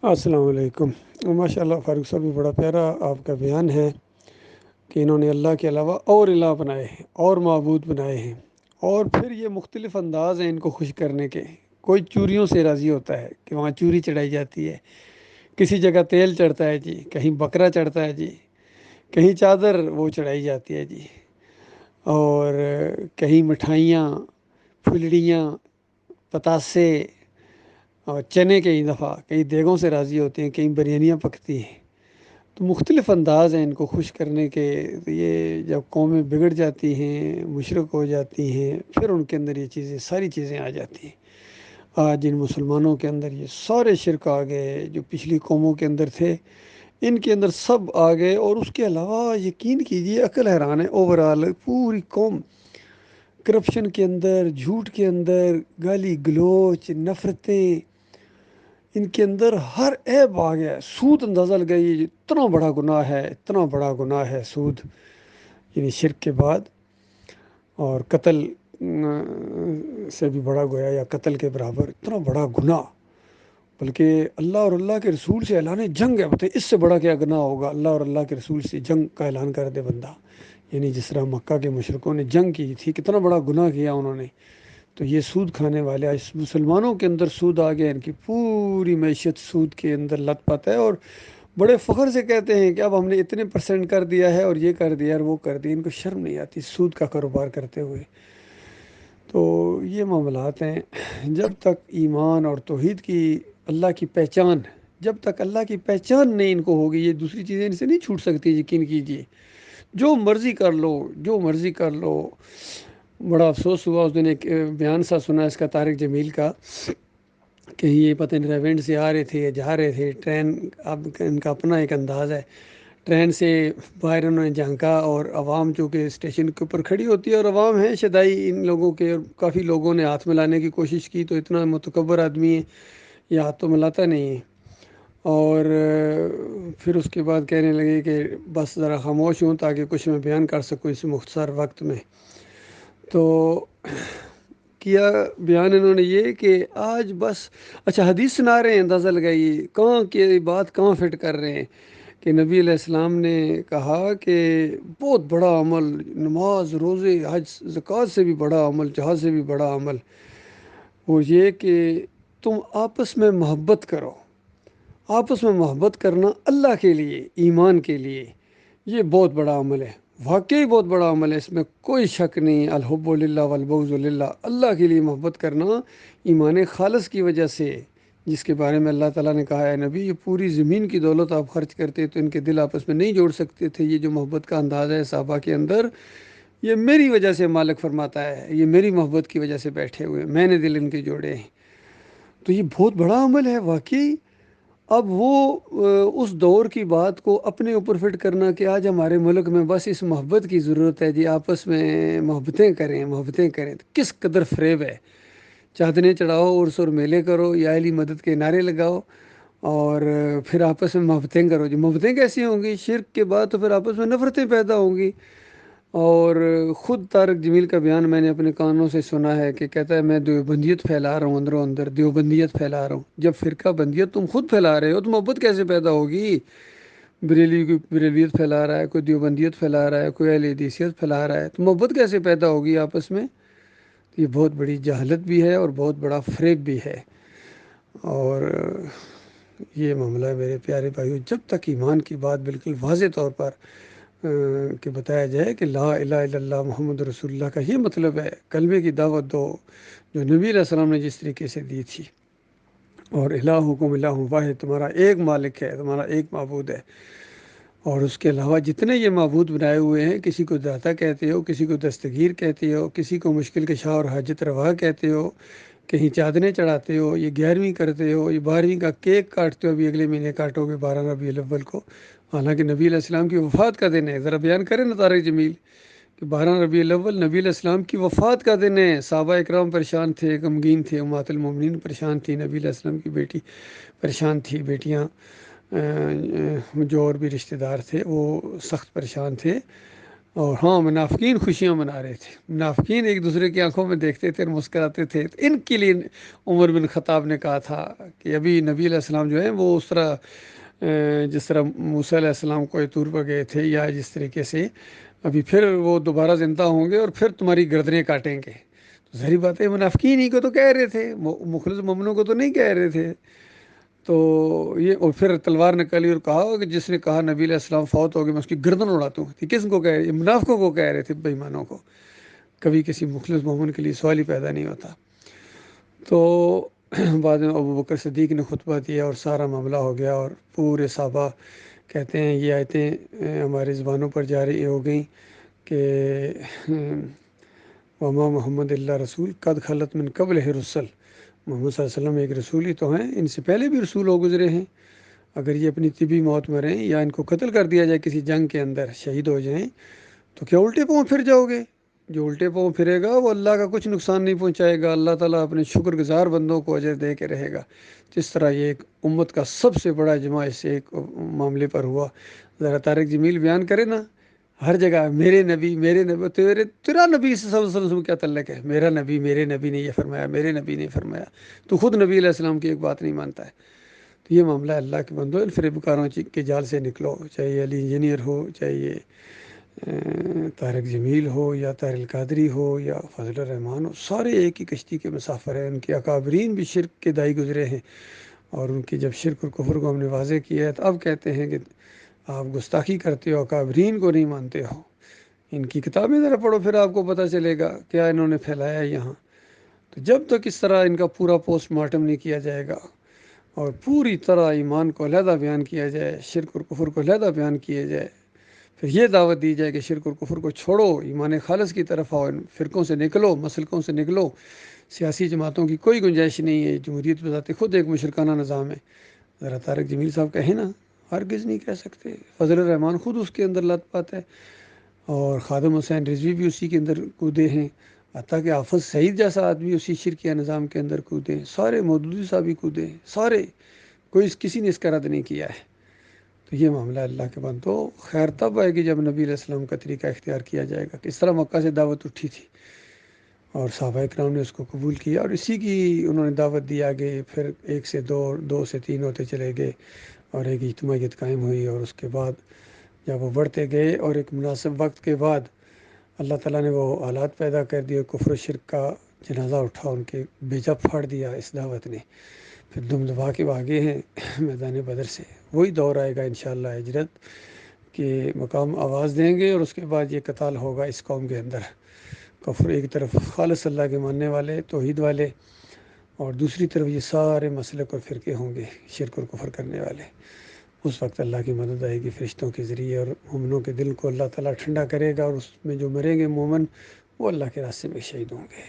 السلام علیکم۔ ماشاء اللہ فاروق صاحب بھی بڑا پیارا آپ کا بیان ہے کہ انہوں نے اللہ کے علاوہ اور الہ بنائے ہیں اور معبود بنائے ہیں، اور پھر یہ مختلف انداز ہیں ان کو خوش کرنے کے۔ کوئی چوریوں سے راضی ہوتا ہے کہ وہاں چوری چڑھائی جاتی ہے، کسی جگہ تیل چڑھتا ہے جی، کہیں بکرا چڑھتا ہے جی، کہیں چادر وہ چڑھائی جاتی ہے جی، اور کہیں مٹھائیاں، پھلڑیاں، پتاسے اور چنے کئی دفعہ کئی دیگوں سے راضی ہوتے ہیں، کہیں بریانیاں پکتی ہیں۔ تو مختلف انداز ہیں ان کو خوش کرنے کے۔ تو یہ جب قومیں بگڑ جاتی ہیں، مشرک ہو جاتی ہیں، پھر ان کے اندر یہ چیزیں ساری چیزیں آ جاتی ہیں۔ آج ان مسلمانوں کے اندر یہ سارے شرک آ گئے جو پچھلی قوموں کے اندر تھے، ان کے اندر سب آ گئے۔ اور اس کے علاوہ یقین کیجئے عقل حیران ہے، اوورال پوری قوم کرپشن کے اندر، جھوٹ کے اندر، گالی گلوچ، نفرتیں، ان کے اندر ہر عیب آ گیا ہے۔ سود اندازہ لگائی، یہ اتنا بڑا گناہ ہے، اتنا بڑا گناہ ہے سود، یعنی شرک کے بعد، اور قتل سے بھی بڑا گویا، یا قتل کے برابر اتنا بڑا گناہ۔ بلکہ اللہ اور اللہ کے رسول سے اعلان جنگ ہے۔ بتائیں اس سے بڑا کیا گناہ ہوگا؟ اللہ اور اللہ کے رسول سے جنگ کا اعلان کر دے بندہ، یعنی جس طرح مکہ کے مشرکوں نے جنگ کی تھی، کتنا بڑا گناہ کیا انہوں نے۔ تو یہ سود کھانے والے آج مسلمانوں کے اندر سود آ گیا، ان کی پوری معیشت سود کے اندر لت پت ہے، اور بڑے فخر سے کہتے ہیں کہ اب ہم نے اتنے پرسنٹ کر دیا ہے، اور یہ کر دیا اور وہ کر دیا۔ ان کو شرم نہیں آتی سود کا کاروبار کرتے ہوئے۔ تو یہ معاملات ہیں۔ جب تک ایمان اور توحید کی، اللہ کی پہچان، جب تک اللہ کی پہچان نہیں ان کو ہوگی، یہ دوسری چیزیں ان سے نہیں چھوٹ سکتی، یقین کیجیے۔ جو مرضی کر لو، جو مرضی کر لو۔ بڑا افسوس ہوا اس دن، ایک بیان سا سنا اس کا طارق جمیل کا، کہ یہ پتہ نہیں ریونڈ سے آ رہے تھے یا جا رہے تھے ٹرین، اب ان کا اپنا ایک انداز ہے، ٹرین سے باہر انہوں نے جھانکا، اور عوام چونکہ اسٹیشن کے اوپر کھڑی ہوتی ہے، اور عوام ہے شدائی ان لوگوں کے، اور کافی لوگوں نے ہاتھ ملانے کی کوشش کی، تو اتنا متکبر آدمی ہے یہ ہاتھ تو ملاتا نہیں ہے۔ اور پھر اس کے بعد کہنے لگے کہ بس ذرا خاموش ہوں تاکہ کچھ میں بیان کر سکوں اس مختصر وقت میں۔ تو کیا بیان انہوں نے یہ کہ آج بس، اچھا حدیث سنا رہے ہیں، اندازہ لگائیے کہاں کی بات کہاں فٹ کر رہے ہیں، کہ نبی علیہ السلام نے کہا کہ بہت بڑا عمل، نماز، روزے، حج، زکوٰۃ سے بھی بڑا عمل، جہاد سے بھی بڑا عمل، وہ یہ کہ تم آپس میں محبت کرو۔ آپس میں محبت کرنا اللہ کے لیے، ایمان کے لیے، یہ بہت بڑا عمل ہے، واقعی بہت بڑا عمل ہے، اس میں کوئی شک نہیں۔ الحب للہ والبغض للہ، اللہ کے لیے محبت کرنا ایمان خالص کی وجہ سے، جس کے بارے میں اللہ تعالیٰ نے کہا ہے نبی یہ پوری زمین کی دولت آپ خرچ کرتے تو ان کے دل آپس میں نہیں جوڑ سکتے تھے۔ یہ جو محبت کا انداز ہے صحابہ کے اندر، یہ میری وجہ سے مالک فرماتا ہے، یہ میری محبت کی وجہ سے بیٹھے ہوئے، میں نے دل ان کے جوڑے ہیں۔ تو یہ بہت بڑا عمل ہے واقعی۔ اب وہ اس دور کی بات کو اپنے اوپر فٹ کرنا کہ آج ہمارے ملک میں بس اس محبت کی ضرورت ہے جی، آپس میں محبتیں کریں، محبتیں کریں، تو کس قدر فریب ہے۔ چادریں چڑھاؤ، عرس اور میلے کرو، یا علی مدد کے نعرے لگاؤ، اور پھر آپس میں محبتیں کرو جی۔ محبتیں کیسی ہوں گی؟ شرک کے بعد تو پھر آپس میں نفرتیں پیدا ہوں گی۔ اور خود طارق جمیل کا بیان میں نے اپنے کانوں سے سنا ہے کہ کہتا ہے میں دیوبندیت پھیلا رہا ہوں، اندروں اندر دیوبندیت پھیلا رہا ہوں۔ جب فرقہ بندیت تم خود پھیلا رہے ہو تو محبت کیسے پیدا ہوگی؟ بریلی کی بریلیت پھیلا رہا ہے، کوئی دیوبندیت پھیلا رہا ہے، کوئی اہل حدیثیت پھیلا رہا ہے، تو محبت کیسے پیدا ہوگی آپس میں؟ یہ بہت بڑی جہالت بھی ہے اور بہت بڑا فریب بھی ہے۔ اور یہ معاملہ ہے میرے پیارے بھائیو، جب تک ایمان کی بات بالکل واضح طور پر کہ بتایا جائے کہ لا الہ الا اللہ محمد رسول اللہ کا یہ مطلب ہے، کلمے کی دعوت دو جو نبی علیہ السلام نے جس طریقے سے دی تھی، اور الہکم الہ واحد، تمہارا ایک مالک ہے، تمہارا ایک معبود ہے، اور اس کے علاوہ جتنے یہ معبود بنائے ہوئے ہیں، کسی کو داتا کہتے ہو، کسی کو دستگیر کہتے ہو، کسی کو مشکل کشا اور حاجت روا کہتے ہو، کہیں چادریں چڑھاتے ہو، یہ 11ویں کرتے ہو، یہ 12ویں کا کیک کاٹتے ہو، ابھی اگلے مہینے کاٹو گے 12 ربیع الاول کو، حالانکہ نبی علیہ السلام کی وفات کا دن ہے۔ ذرا بیان کریں نا طارق جمیل کہ 12 ربیع الاول نبی علیہ السلام کی وفات کا دن ہے۔ صحابہ اکرام پریشان تھے، غمگین تھے، امہات المومنین پریشان تھی، نبی علیہ السلام کی بیٹی پریشان تھی، بیٹیاں جو اور بھی رشتہ دار تھے وہ سخت پریشان تھے، اور ہاں منافقین خوشیاں منا رہے تھے، منافقین ایک دوسرے کی آنکھوں میں دیکھتے تھے اور مسکراتے تھے، تو ان کے لیے عمر بن خطاب نے کہا تھا کہ ابھی نبی علیہ السلام جو ہیں وہ اس طرح جس طرح موسیٰ علیہ السلام کوہ طور پر گئے تھے، یا جس طریقے سے ابھی پھر وہ دوبارہ زندہ ہوں گے اور پھر تمہاری گردنیں کاٹیں گے۔ تو ظاہری بات ہے منافقین ہی کو تو کہہ رہے تھے، مخلص مومنوں کو تو نہیں کہہ رہے تھے۔ تو یہ اور پھر تلوار نکالی اور کہا کہ جس نے کہا نبی علیہ السلام فوت ہو گئے میں اس کی گردن اڑاتا ہوں، کس کو کہہ رہے؟ یہ منافقوں کو کہہ رہے تھے، بے ایمانوں کو۔ کبھی کسی مخلص مومن کے لیے سوال ہی پیدا نہیں ہوتا۔ تو بعد میں ابو بکر صدیق نے خطبہ دیا اور سارا معاملہ ہو گیا، اور پورے صحابہ کہتے ہیں یہ آیتیں ہماری زبانوں پر جاری ہو گئیں کہ وما محمد اللہ رسول قد خلت من قبل رسل، محمد صلی اللہ علیہ وسلم ایک رسول ہی تو ہیں، ان سے پہلے بھی رسول ہو گزرے ہیں، اگر یہ اپنی طبی موت مریں یا ان کو قتل کر دیا جائے کسی جنگ کے اندر، شہید ہو جائیں، تو کیا الٹے پاؤں پھر جاؤ گے؟ جو الٹے پاؤں پھرے گا وہ اللہ کا کچھ نقصان نہیں پہنچائے گا، اللہ تعالیٰ اپنے شکر گزار بندوں کو اجر دے کے رہے گا۔ جس طرح یہ ایک امت کا سب سے بڑا اجماع اس ایک معاملے پر ہوا۔ ذرا طارق جمیل بیان کرے نا، ہر جگہ میرے نبی میرے نبی، تیرا نبی صلی اللہ علیہ وسلم کیا تعلق ہے؟ میرا نبی، میرے نبی نے یہ فرمایا، میرے نبی نے فرمایا، تو خود نبی علیہ السلام کی ایک بات نہیں مانتا ہے۔ تو یہ معاملہ اللہ کے بندو، ان فریب کاروں کے جال سے نکلو، چاہے یہ علی انجینئر ہو، چاہے یہ طارق جمیل ہو، یا طاہر القادری ہو، یا فضل الرحمان ہو، سارے ایک ہی کشتی کے مسافر ہیں۔ ان کے اکابرین بھی شرک کے دائی گزرے ہیں، اور ان کی جب شرک اور کفر کو ہم نے واضح کیا ہے تو اب کہتے ہیں کہ آپ گستاخی کرتے ہو، اکابرین کو نہیں مانتے ہو۔ ان کی کتابیں ذرا پڑھو، پھر آپ کو پتہ چلے گا کیا انہوں نے پھیلایا ہے یہاں۔ تو جب تک اس طرح ان کا پورا پوسٹ مارٹم نہیں کیا جائے گا اور پوری طرح ایمان کو علیحدہ بیان کیا جائے، شرک اور کفر کو علیحدہ بیان کیے جائے، پھر یہ دعوت دی جائے کہ شرک اور کفر کو چھوڑو، ایمان خالص کی طرف آؤ، ان فرقوں سے نکلو، مسلکوں سے نکلو، سیاسی جماعتوں کی کوئی گنجائش نہیں ہے، جمہوریت بذات خود ایک مشرکانہ نظام ہے۔ ذرا طارق جمیل صاحب کہیں نا، ہرگز نہیں کہہ سکتے۔ فضل الرحمان خود اس کے اندر لت پات ہے، اور خادم حسین رضوی بھی اسی کے اندر کودے ہیں، حتیٰ کہ حافظ سعید جیسا آدمی اسی شرکیہ نظام کے اندر کودے ہیں، سارے مودودی صاحب بھی کودے ہیں، سارے، کسی نے اس کا رد نہیں کیا ہے۔ تو یہ معاملہ اللہ کے بندو، خیر تب آئے گی جب نبی علیہ السلام کا طریقہ اختیار کیا جائے گا۔ کس طرح مکہ سے دعوت اٹھی تھی اور صحابہ اکرام نے اس کو قبول کیا، اور اسی کی انہوں نے دعوت دی آگے، پھر ایک سے دو، دو سے تین ہوتے چلے گئے، اور ایک اجتماعیت قائم ہوئی، اور اس کے بعد جب وہ بڑھتے گئے اور ایک مناسب وقت کے بعد اللہ تعالیٰ نے وہ حالات پیدا کر دیے، کفر و شرک کا جنازہ اٹھا، ان کے بیجا پھاڑ دیا اس دعوت نے، پھر دم دبا کے بھاگے ہیں میدان بدر سے۔ وہی دور آئے گا انشاءاللہ ہجرت کے مقام آواز دیں گے، اور اس کے بعد یہ قتال ہوگا اس قوم کے اندر۔ کفر ایک طرف خالص اللہ کے ماننے والے، توحید والے، اور دوسری طرف یہ سارے مسلک اور فرقے ہوں گے شرک اور کفر کرنے والے۔ اس وقت اللہ کی مدد آئے گی فرشتوں کے ذریعے، اور مومنوں کے دل کو اللہ تعالیٰ ٹھنڈا کرے گا، اور اس میں جو مریں گے مومن وہ اللہ کے راستے میں شہید ہوں گے۔